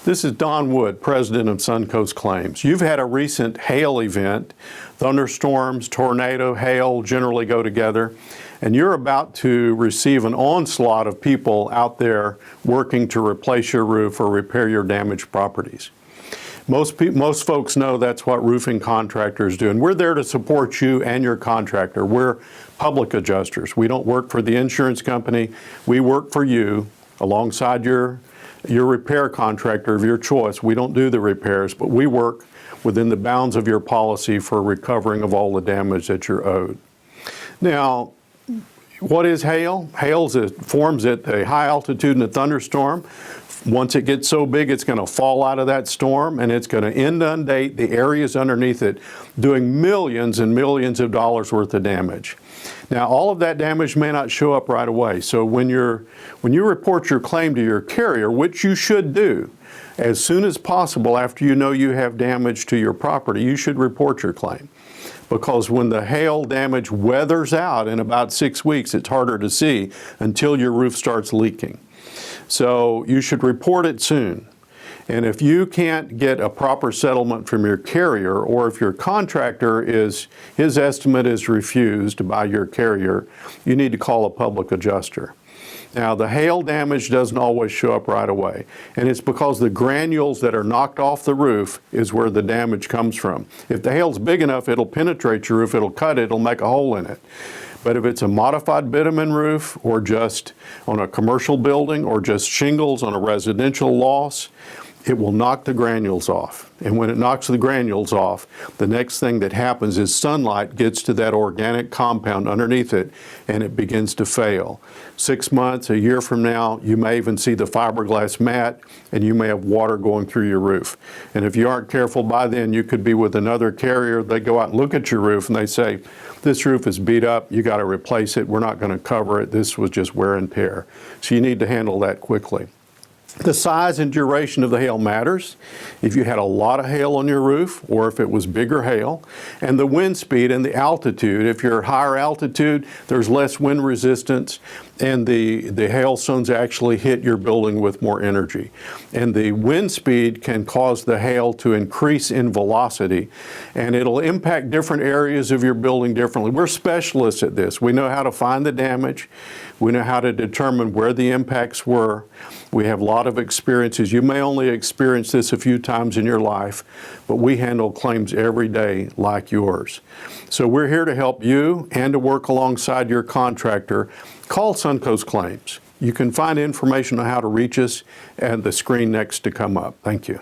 This is Don Wood, president of Suncoast Claims. You've had a recent hail event. Thunderstorms, tornado, hail generally go together. And you're about to receive an onslaught of people out there working to replace your roof or repair your damaged properties. Most folks know that's what roofing contractors do, and we're there to support you and your contractor. We're public adjusters. We don't work for the insurance company. We work for you alongside your repair contractor of your choice. We don't do the repairs, but we work within the bounds of your policy for recovering of all the damage that you're owed. Now, what is hail? Hail forms at a high altitude in a thunderstorm. Once it gets so big, it's going to fall out of that storm and it's going to inundate the areas underneath it, doing millions and millions of dollars worth of damage. Now, all of that damage may not show up right away. So when you report your claim to your carrier, which you should do, as soon as possible after you know you have damage to your property, you should report your claim. Because when the hail damage weathers out in about 6 weeks, it's harder to see until your roof starts leaking. So you should report it soon. And if you can't get a proper settlement from your carrier, or if your contractor his estimate is refused by your carrier, you need to call a public adjuster. Now, the hail damage doesn't always show up right away, and it's because the granules that are knocked off the roof is where the damage comes from. If the hail's big enough, it'll penetrate your roof, it'll cut it, it'll make a hole in it. But if it's a modified bitumen roof, or just on a commercial building, or just shingles on a residential loss, it will knock the granules off. And when it knocks the granules off, the next thing that happens is sunlight gets to that organic compound underneath it and it begins to fail. 6 months, a year from now, you may even see the fiberglass mat and you may have water going through your roof. And if you aren't careful by then, you could be with another carrier. They go out and look at your roof and they say, this roof is beat up, you got to replace it, we're not going to cover it, this was just wear and tear. So you need to handle that quickly. The size and duration of the hail matters. If you had a lot of hail on your roof, or if it was bigger hail, and the wind speed and the altitude. If you're higher altitude, there's less wind resistance, and the hailstones actually hit your building with more energy. And the wind speed can cause the hail to increase in velocity, and it'll impact different areas of your building differently. We're specialists at this. We know how to find the damage. We know how to determine where the impacts were. We have a lot of experiences. You may only experience this a few times in your life, but we handle claims every day like yours. So we're here to help you and to work alongside your contractor. Call Suncoast Claims. You can find information on how to reach us at the screen next to come up. Thank you.